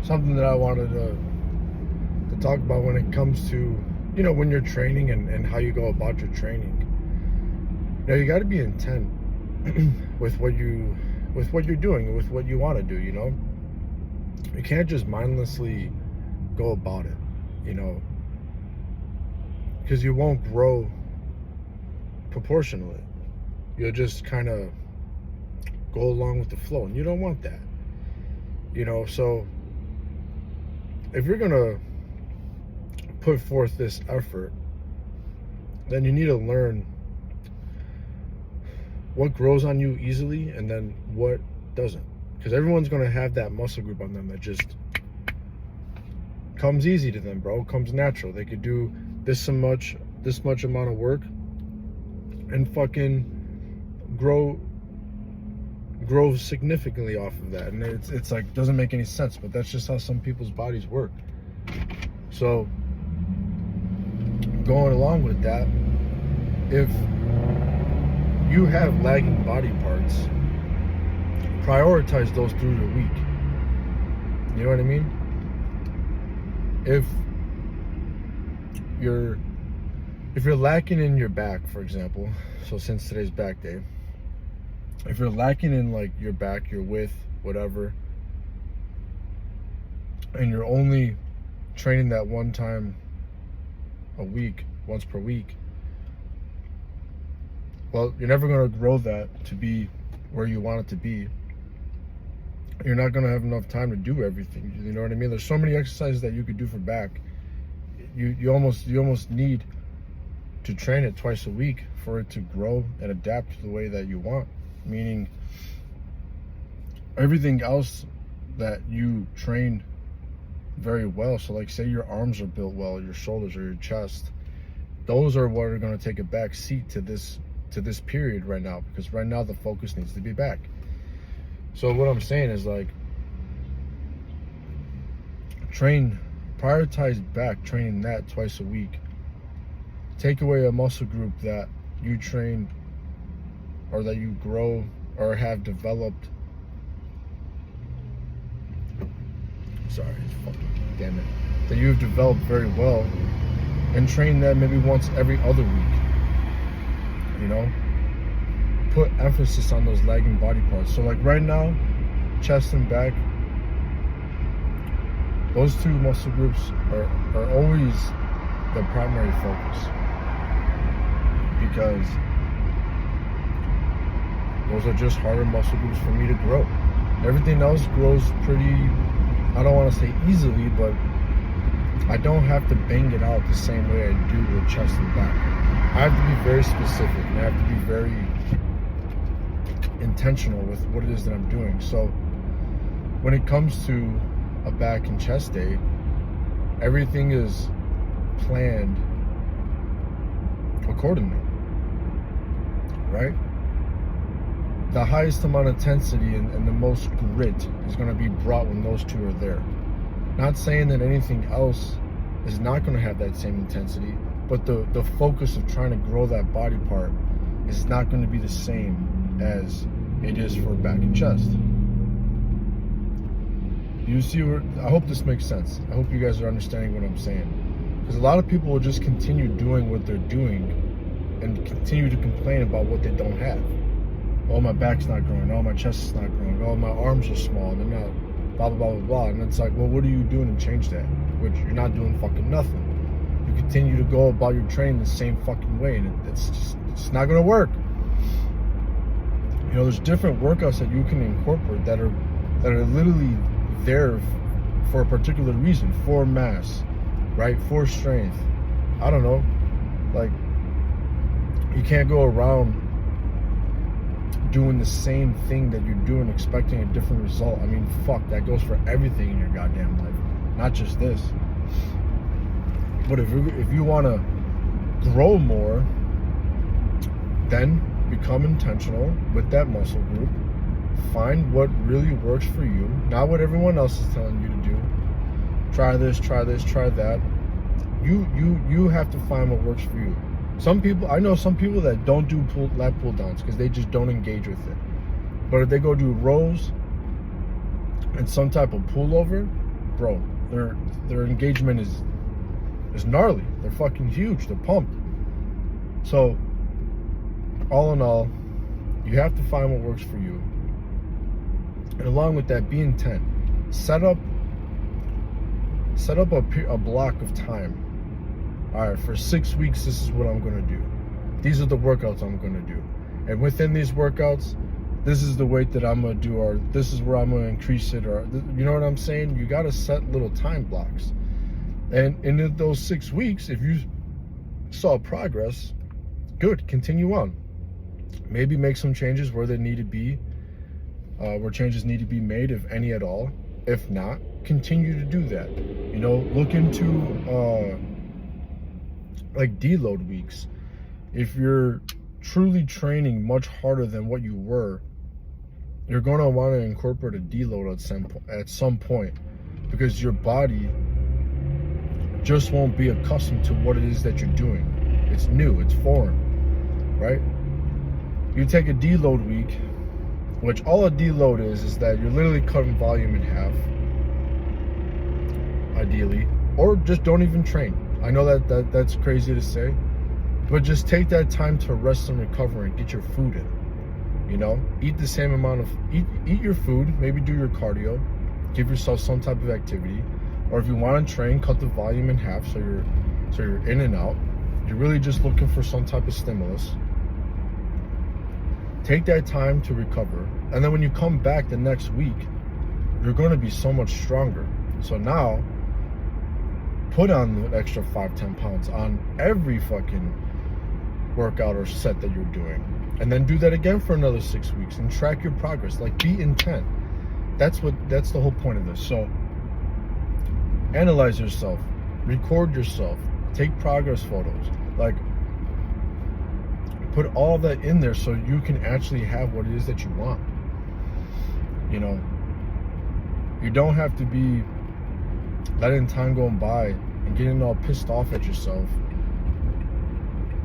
something that I wanted to talk about when it comes to, when you're training and how you go about your training. You got to be intent with what you're doing, with what you want to do. You can't just mindlessly go about it, because you won't grow proportionally. You'll just kind of go along with the flow, and you don't want that. So if you're gonna put forth this effort, then you need to learn what grows on you easily and then what doesn't, because everyone's gonna have that muscle group on them that just comes easy to them, bro. Comes natural. They could do this much amount of work and fucking grow significantly off of that. And it's like, doesn't make any sense, but that's just how some people's bodies work. So going along with that, if you have lagging body parts, prioritize those through your week. You know what I mean? If you're lacking in your back, for example, so since today's back day, if you're lacking in like your back, your width, whatever, and you're only training that one time a week, once per week, well, you're never going to grow that to be where you want it to be. You're not going to have enough time to do everything. You know what I mean? There's so many exercises that you could do for back. You almost need to train it twice a week for it to grow and adapt to the way that you want. Meaning everything else that you train very well, so like say your arms are built well, your shoulders or your chest, those are what are going to take a back seat to this period right now, because right now the focus needs to be back. So what I'm saying is, like, prioritize back, training that twice a week. Take away a muscle group that you train or that you grow or have developed. Sorry, damn it. That you've developed very well, and train that maybe once every other week. Put emphasis on those lagging body parts. So like right now, chest and back, those two muscle groups are always the primary focus, because those are just harder muscle groups for me to grow. Everything else grows pretty, I don't want to say easily, but I don't have to bang it out the same way I do with chest and back. I have to be very specific, and I have to be very intentional with what it is that I'm doing. So when it comes to a back and chest day, everything is planned accordingly, right? The highest amount of intensity and the most grit is going to be brought when those two are there. Not saying that anything else is not going to have that same intensity, but the focus of trying to grow that body part is not going to be the same as it is for back and chest. You see I hope this makes sense. I hope you guys are understanding what I'm saying. Because a lot of people will just continue doing what they're doing and continue to complain about what they don't have. Oh, my back's not growing. Oh, my chest is not growing. Oh, my arms are small. They're not, blah, blah, blah, blah, blah. And it's like, well, what are you doing to change that? Which you're not doing fucking nothing. You continue to go about your training the same fucking way, and it's not going to work. There's different workouts that you can incorporate that are literally there for a particular reason, for mass, right? For strength. I don't know. Like, you can't go around doing the same thing that you're doing expecting a different result. I mean, fuck, that goes for everything in your goddamn life, not just this. But if you want to grow more, then become intentional with that muscle group. Find what really works for you, not what everyone else is telling you to do. Try this, try that. You have to find what works for you. I know some people that don't do lat pull downs because they just don't engage with it. But if they go do rows and some type of pullover, bro, their engagement is gnarly. They're fucking huge. They're pumped. So, all in all, you have to find what works for you. And along with that, be intent. Set up a block of time. All right, for 6 weeks, this is what I'm going to do. These are the workouts I'm going to do. And within these workouts, this is the weight that I'm going to do, or this is where I'm going to increase it, or you know what I'm saying? You got to set little time blocks. And in those 6 weeks, if you saw progress, good, continue on. Maybe make some changes where they need to be, where changes need to be made, if any at all. If not, continue to do that. You know, look into like deload weeks. If you're truly training much harder than what you were, you're going to want to incorporate a deload at some point, because your body just won't be accustomed to what it is that you're doing. It's new, it's foreign, right? You take a deload week, which all a deload is that you're literally cutting volume in half, ideally, or just don't even train. I know that's crazy to say, but just take that time to rest and recover and get your food in. You know, eat the same amount of eat your food, maybe do your cardio, give yourself some type of activity, or if you want to train, cut the volume in half so you're in and out. You're really just looking for some type of stimulus. Take that time to recover, and then when you come back the next week, you're going to be so much stronger. So now, put on the extra 5-10 pounds on every fucking workout or set that you're doing, and then do that again for another 6 weeks and track your progress. Like, be intent. That's the whole point of this. So analyze yourself, record yourself, take progress photos, like put all that in there so you can actually have what it is that you want. You know, you don't have to be letting time go by and getting all pissed off at yourself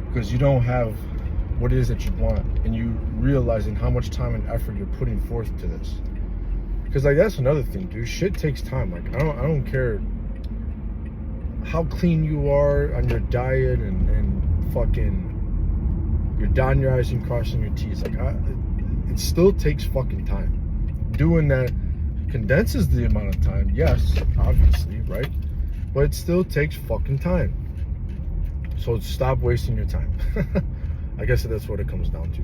because you don't have what it is that you want, and you realizing how much time and effort you're putting forth to this. Because like, that's another thing, dude. Shit takes time. Like, I don't care how clean you are on your diet and fucking you're dotting your I's and crossing your T's. Like, it still takes fucking time. Doing that condenses the amount of time, yes, obviously, right? But it still takes fucking time. So stop wasting your time. I guess that's what it comes down to.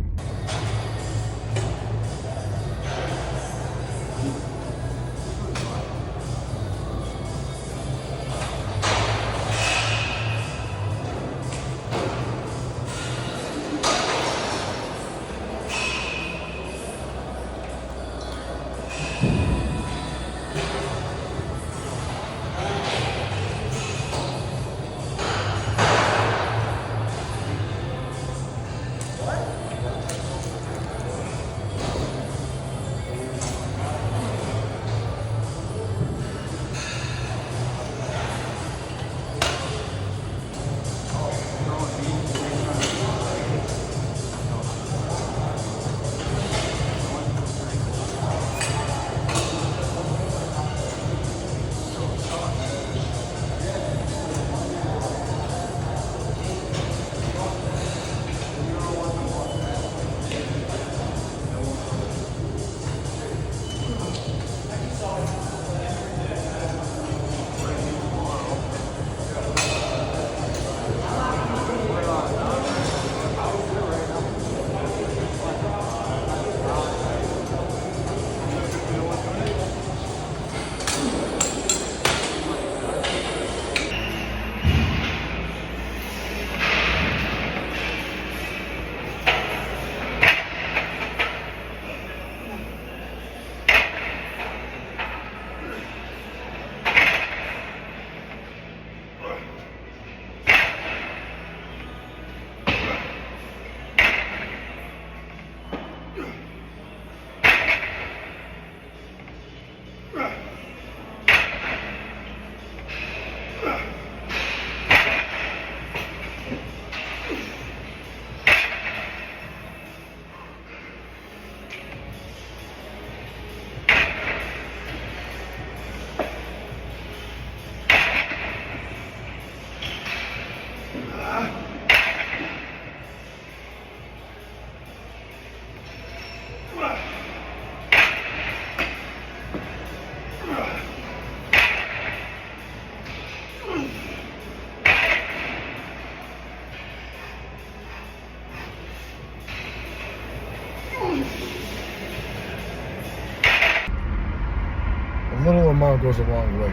amount goes a long way,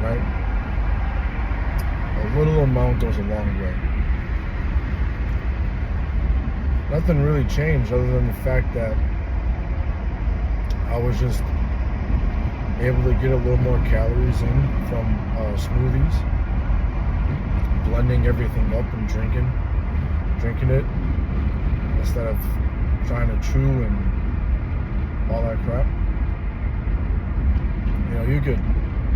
right? A little amount goes a long way. Nothing really changed other than the fact that I was just able to get a little more calories in from smoothies, blending everything up and drinking it instead of trying to chew and all that crap. You know,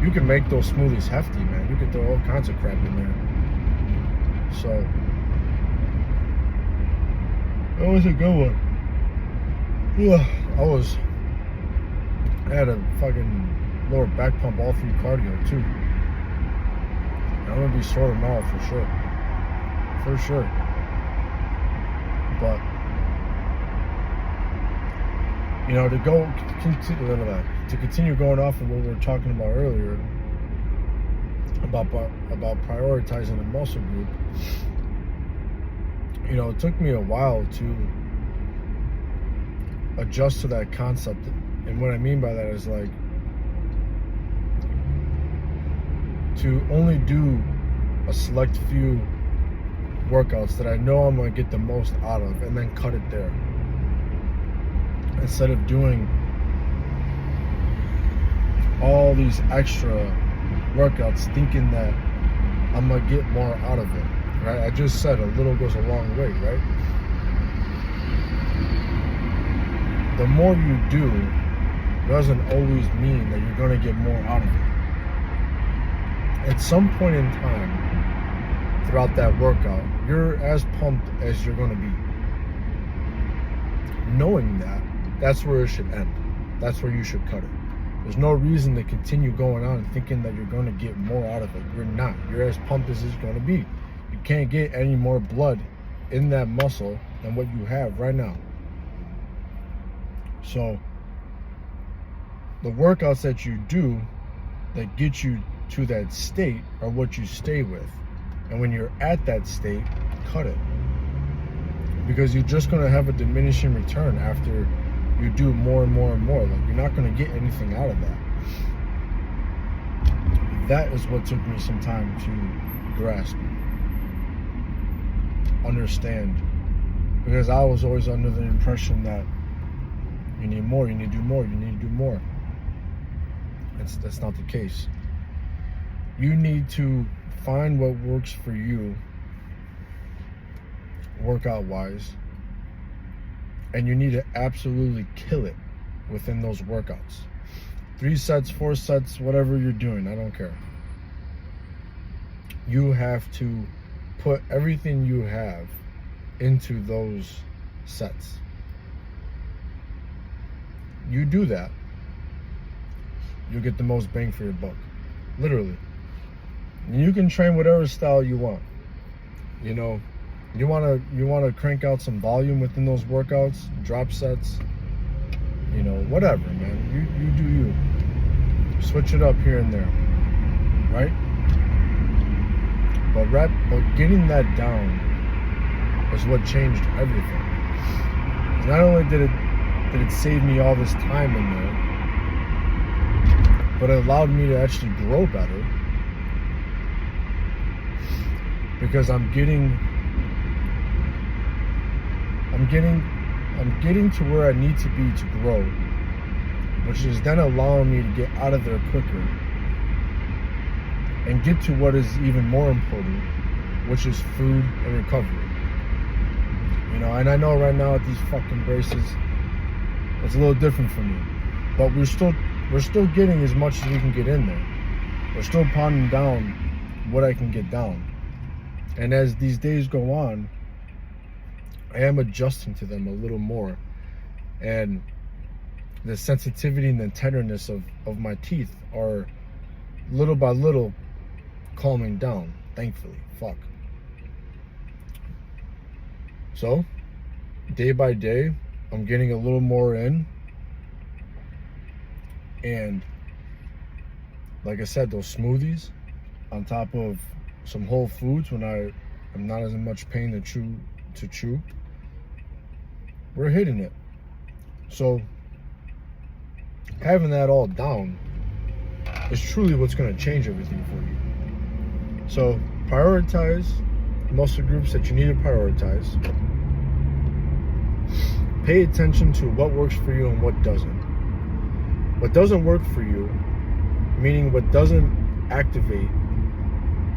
you could make those smoothies hefty, man. You could throw all kinds of crap in there. So that was a good one. Yeah, I had a fucking lower back pump all through cardio too. I'm gonna be sore tomorrow for sure. But you know, to continue going off of what we were talking about earlier about prioritizing a muscle group. You know, it took me a while to adjust to that concept. And what I mean by that is like to only do a select few workouts that I know I'm going to get the most out of and then cut it there. Instead of doing all these extra workouts thinking that I'm going to get more out of it, right? I just said a little goes a long way, right? The more you do doesn't always mean that you're going to get more out of it. At some point in time throughout that workout, you're as pumped as you're going to be. Knowing that, that's where it should end. That's where you should cut it. There's no reason to continue going on and thinking that you're going to get more out of it. You're not. You're as pumped as it's going to be. You can't get any more blood in that muscle than what you have right now. So the workouts that you do that get you to that state are what you stay with. And when you're at that state, cut it. Because you're just going to have a diminishing return after you do more and more and more. Like, you're not going to get anything out of that. That is what took me some time to grasp, understand. Because I was always under the impression that you need more, you need to do more, you need to do more. That's not the case. You need to find what works for you workout wise, and you need to absolutely kill it within those workouts. 3 sets, 4 sets, whatever you're doing, I don't care. You have to put everything you have into those sets. You do that, you'll get the most bang for your buck. Literally. And you can train whatever style you want. You know, you wanna crank out some volume within those workouts, drop sets, you know, whatever, man. You do you. Switch it up here and there. Right? But getting that down is what changed everything. Not only did it save me all this time in there, but it allowed me to actually grow better. Because I'm getting to where I need to be to grow, which is then allowing me to get out of there quicker and get to what is even more important, which is food and recovery. You know, and I know right now at these fucking braces, it's a little different for me, but we're still getting as much as we can get in there. We're still pounding down what I can get down. And as these days go on, I am adjusting to them a little more. And the sensitivity and the tenderness of my teeth are little by little calming down, thankfully. Fuck. So, day by day, I'm getting a little more in. And like I said, those smoothies on top of some whole foods when I'm not as much pain to chew, we're hitting it. So having that all down is truly what's going to change everything for you. So prioritize muscle groups that you need to prioritize. Pay attention to what works for you and what doesn't. What doesn't work for you, meaning what doesn't activate,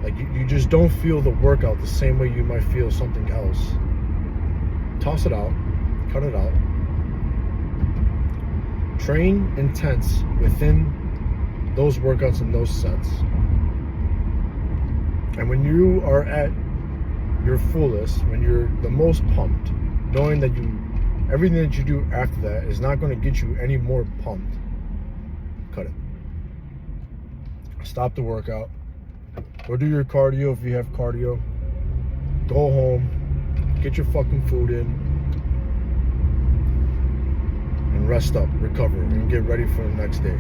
like you just don't feel the workout the same way you might feel something else. Toss it out, cut it out. Train intense within those workouts and those sets. And when you are at your fullest, when you're the most pumped, knowing that everything that you do after that is not going to get you any more pumped, cut it. Stop the workout. Go do your cardio if you have cardio. Go home. Get your fucking food in. And rest up, recover, and get ready for the next day.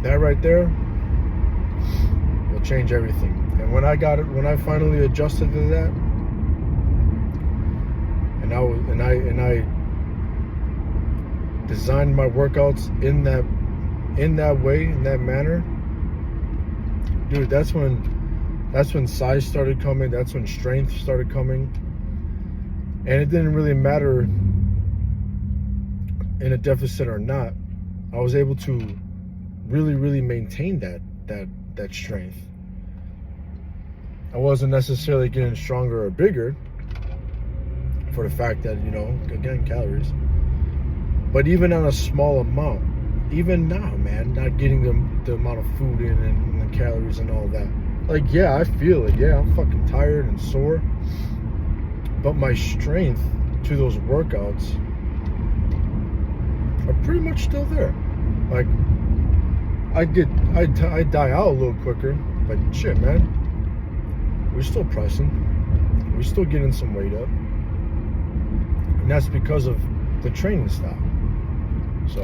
That right there will change everything. And when I finally adjusted to that, and I designed my workouts in that way, in that manner, dude, that's when size started coming, that's when strength started coming. And it didn't really matter in a deficit or not. I was able to really maintain that strength. I wasn't necessarily getting stronger or bigger for the fact that, again, calories. But even on a small amount, even now, man, not getting the amount of food in and the calories and all that. Like, yeah, I feel it. Yeah, I'm fucking tired and sore. But my strength to those workouts are pretty much still there. Like, I die out a little quicker, but shit, man, we're still pressing. We're still getting some weight up. And that's because of the training style. So